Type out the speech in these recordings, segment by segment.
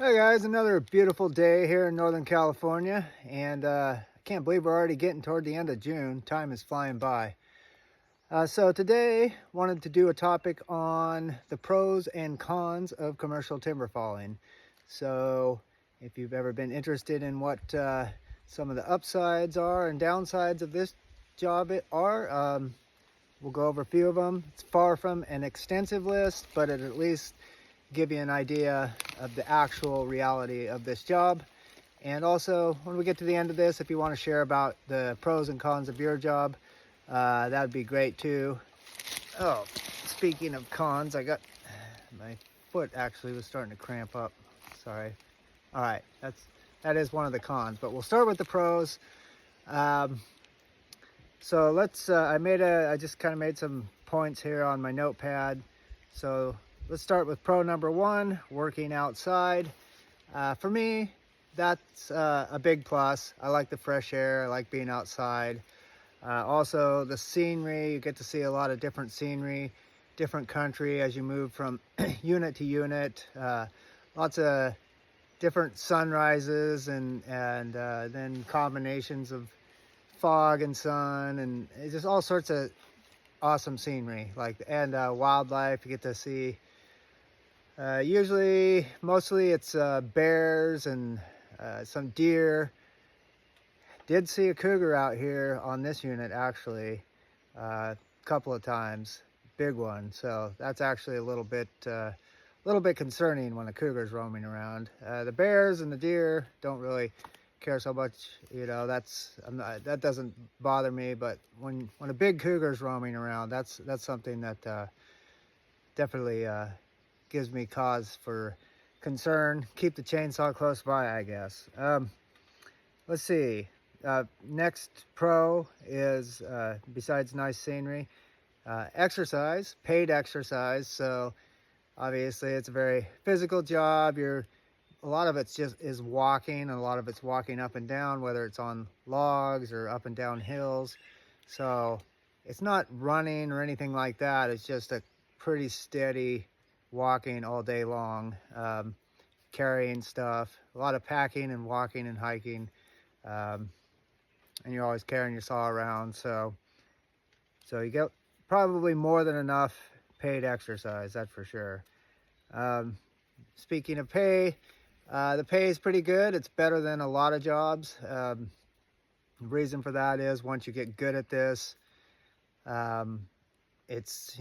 Hey guys, another beautiful day here in Northern California, and I can't believe we're already getting toward the end of June. Time is flying by. So today, wanted to do a topic on the pros and cons of commercial timber falling. So if you've ever been interested in what some of the upsides are and downsides of this job we'll go over a few of them. It's far from an extensive list, but it at least give you an idea of the actual reality of this job. And also, when we get to the end of this, if you want to share about the pros and cons of your job, that would be great too. Oh, speaking of cons, I got my foot actually was starting to cramp up. Sorry. All right, that is one of the cons, but we'll start with the pros. Um, so I just kind of made some points here on my notepad. So let's start with pro number one, working outside. For me, that's a big plus. I like the fresh air. I like being outside. Also, the scenery. You get to see a lot of different scenery, different country as you move from unit to unit. Lots of different sunrises and then combinations of fog and sun, and it's just all sorts of awesome scenery. And wildlife. You get to see. Mostly it's bears and some deer. Did see a cougar out here on this unit actually a couple of times, big one. So that's actually a little bit concerning when a cougar's roaming around. The bears and the deer don't really care so much, that doesn't bother me. But when a big cougar's roaming around, that's something that definitely gives me cause for concern. Keep the chainsaw close by, I guess. Let's see. Next pro is, besides nice scenery, exercise, paid exercise. So obviously it's a very physical job. A lot of it's just is walking, and a lot of it's walking up and down, whether it's on logs or up and down hills. So it's not running or anything like that. It's just a pretty steady walking all day long, carrying stuff, a lot of packing and walking and hiking, and you're always carrying your saw around. So you get probably more than enough paid exercise, that's for sure. Speaking of pay, the pay is pretty good. It's better than a lot of jobs. The reason for that is once you get good at this, it's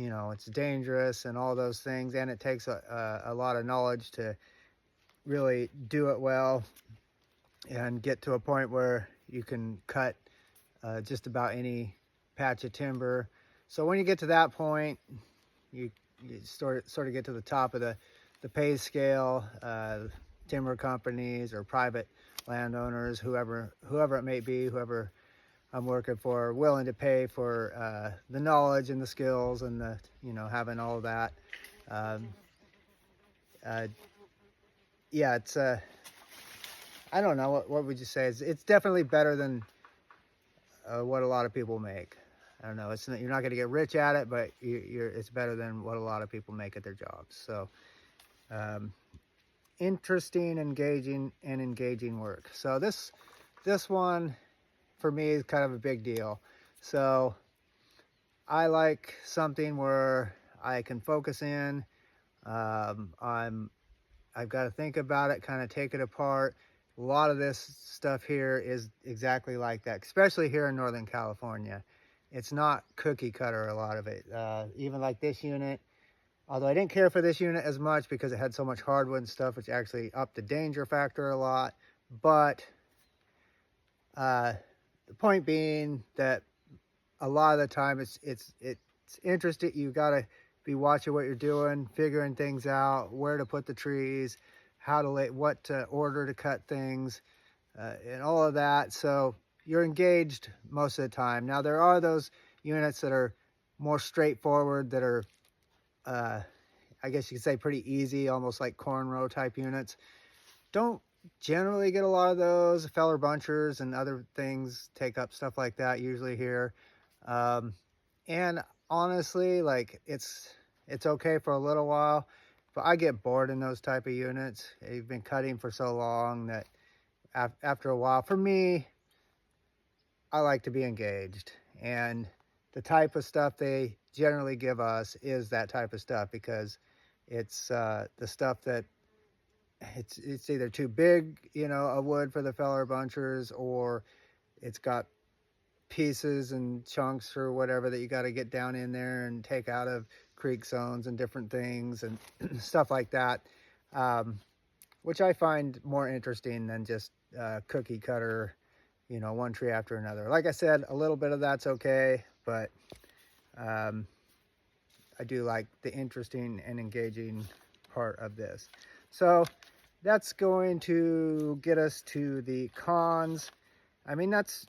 dangerous and all those things, and it takes a lot of knowledge to really do it well and get to a point where you can cut just about any patch of timber. So when you get to that point, you sort of get to the top of the pay scale. Timber companies or private landowners, whoever it may be, whoever I'm working for, are willing to pay for the knowledge and the skills and the having all of that. Yeah, it's I don't know, what would you say? It's definitely better than what a lot of people make. I don't know. You're not going to get rich at it, but it's better than what a lot of people make at their jobs. So interesting, engaging work. So this one for me is kind of a big deal. So I like something where I can focus in. I've got to think about it, kind of take it apart. A lot of this stuff here is exactly like that, especially here in Northern California. It's not cookie cutter, a lot of it. Even like this unit, although I didn't care for this unit as much because it had so much hardwood and stuff, which actually upped the danger factor a lot. But the point being that a lot of the time it's interesting. You got to be watching what you're doing, figuring things out, where to put the trees, how to what order to cut things, and all of that. So you're engaged most of the time. Now there are those units that are more straightforward, that are I guess you could say pretty easy, almost like cornrow type units. Don't generally get a lot of those. Feller bunchers and other things take up stuff like that usually here. And honestly, like it's okay for a little while, but I get bored in those type of units. You've been cutting for so long that after a while, for me, I like to be engaged, and the type of stuff they generally give us is that type of stuff, because it's the stuff that it's either too big, a wood for the feller bunchers, or it's got pieces and chunks or whatever that you got to get down in there and take out of creek zones and different things and stuff like that, which I find more interesting than just cookie cutter, one tree after another. Like I said, a little bit of that's okay, but I do like the interesting and engaging part of this. So that's going to get us to the cons. I mean, that's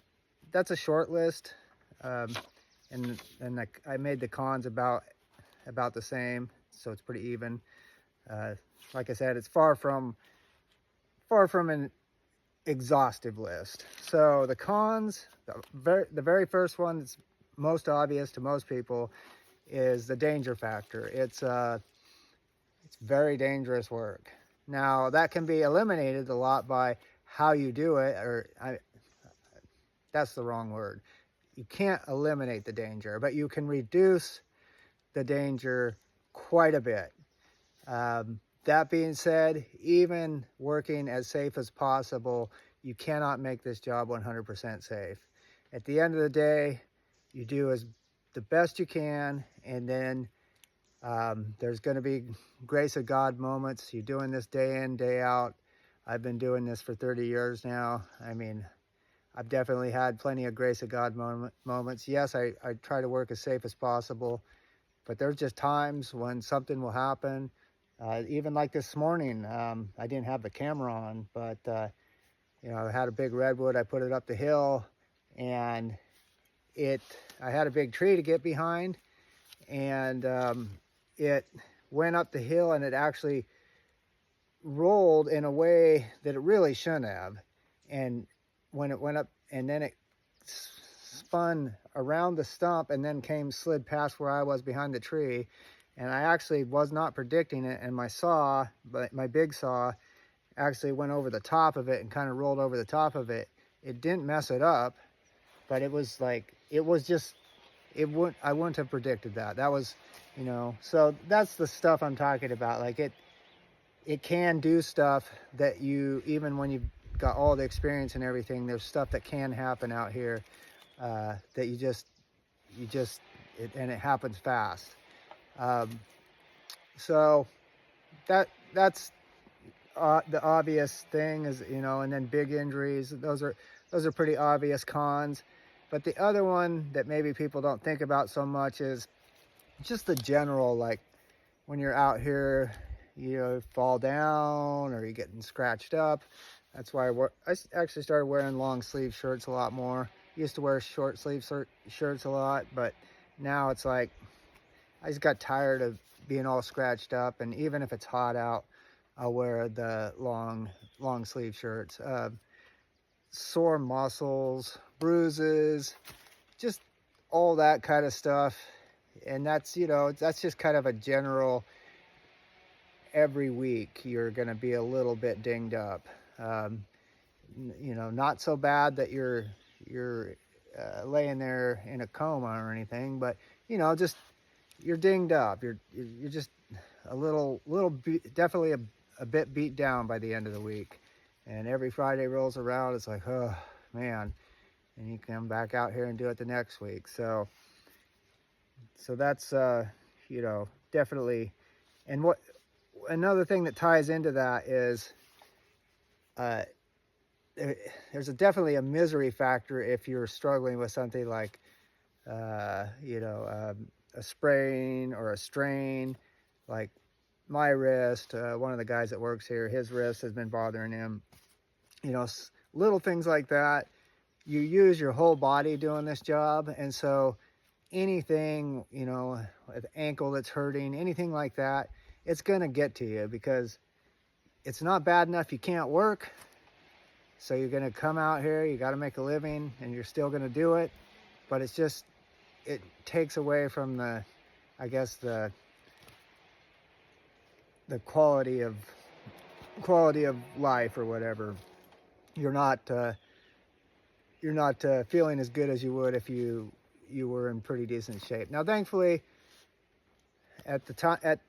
a short list, and I made the cons about the same, so it's pretty even. Like I said, it's far from an exhaustive list. So the cons, the very first one that's most obvious to most people is the danger factor. It's very dangerous work. Now that can be eliminated a lot by how you do it, that's the wrong word. You can't eliminate the danger, but you can reduce the danger quite a bit. That being said, even working as safe as possible, you cannot make this job 100% safe. At the end of the day, you do the best you can, and then there's going to be grace of God moments. You're doing this day in, day out. I've been doing this for 30 years now. I mean, I've definitely had plenty of grace of God moments. Yes, I try to work as safe as possible, but there's just times when something will happen. Even like this morning, I didn't have the camera on, but I had a big redwood. I put it up the hill, and I had a big tree to get behind, and it went up the hill, and it actually rolled in a way that it really shouldn't have. And when it went up, and then it spun around the stump and then slid past where I was behind the tree. And I actually was not predicting it, and my saw, my big saw, actually went over the top of it and kind of rolled over the top of it. It didn't mess it up, but it was like, I wouldn't have predicted that. That was, so that's the stuff I'm talking about. Like it can do stuff that even when you've got all the experience and everything, there's stuff that can happen out here that and it happens fast. So that's the obvious thing is, and then big injuries. Those are pretty obvious cons. But the other one that maybe people don't think about so much is just the general, like when you're out here, you fall down or you're getting scratched up. That's why I actually started wearing long sleeve shirts a lot more. Used to wear short sleeve shirts a lot, but now it's like I just got tired of being all scratched up, and even if it's hot out, I'll wear the long sleeve shirts. Sore muscles, bruises, just all that kind of stuff. And that's just kind of a general, every week you're going to be a little bit dinged up. Not so bad that you're laying there in a coma or anything, but just you're dinged up. You're just definitely a bit beat down by the end of the week. And every Friday rolls around, it's like, oh man, and you come back out here and do it the next week. So that's definitely. And another thing that ties into that is there's definitely a misery factor if you're struggling with something like a sprain or a strain, like my wrist. One of the guys that works here, his wrist has been bothering him. Little things like that. You use your whole body doing this job, and so anything, an ankle that's hurting, anything like that, it's gonna get to you, because it's not bad enough you can't work. So you're gonna come out here, you got to make a living, and you're still gonna do it, but it takes away from the the quality of life or whatever. You're not feeling as good as you would if you were in pretty decent shape. Now, thankfully,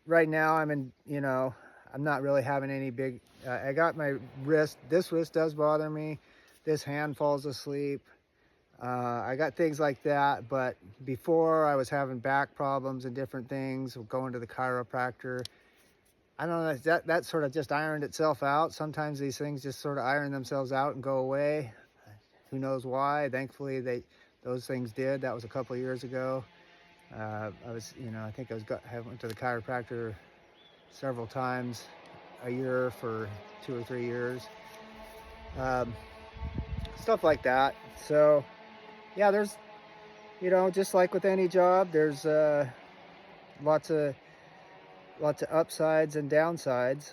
right now, I'm in, I'm not really having any big, I got my wrist, this wrist does bother me, this hand falls asleep, I got things like that. But before, I was having back problems and different things, going to the chiropractor. I don't know, that sort of just ironed itself out. Sometimes these things just sort of iron themselves out and go away. Who knows why? Thankfully, those things did. That was a couple of years ago. I think I went to the chiropractor several times a year for 2 or 3 years. Stuff like that. So, yeah, there's, just like with any job, there's lots of upsides and downsides.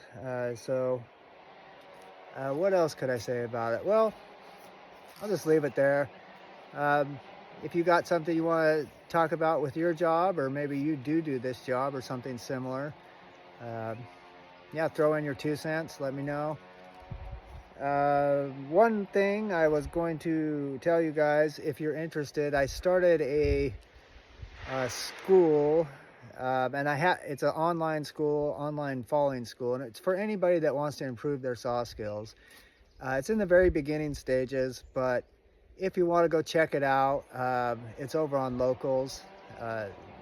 What else could I say about it? Well, I'll just leave it there. If you got something you want to talk about with your job, or maybe you do this job or something similar, yeah, throw in your 2 cents, let me know. One thing I was going to tell you guys, if you're interested, I started a school, and it's an online school, online falling school, and it's for anybody that wants to improve their saw skills. It's in the very beginning stages, but if you want to go check it out, it's over on Locals,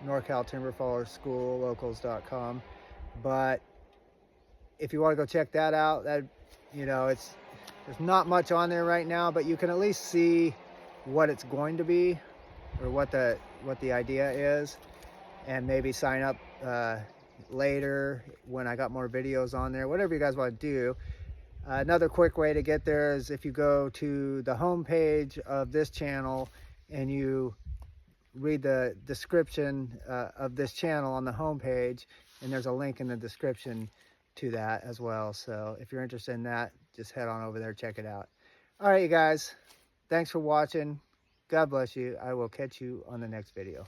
NorCal Timber Faller School, locals.com. But if you want to go check that out, there's not much on there right now, but you can at least see what it's going to be, or what the idea is, and maybe sign up later when I got more videos on there, whatever you guys want to do. Another quick way to get there is if you go to the home page of this channel and you read the description of this channel on the home page, and there's a link in the description to that as well. So if you're interested in that, just head on over there, check it out. All right, you guys, thanks for watching. God bless you. I will catch you on the next video.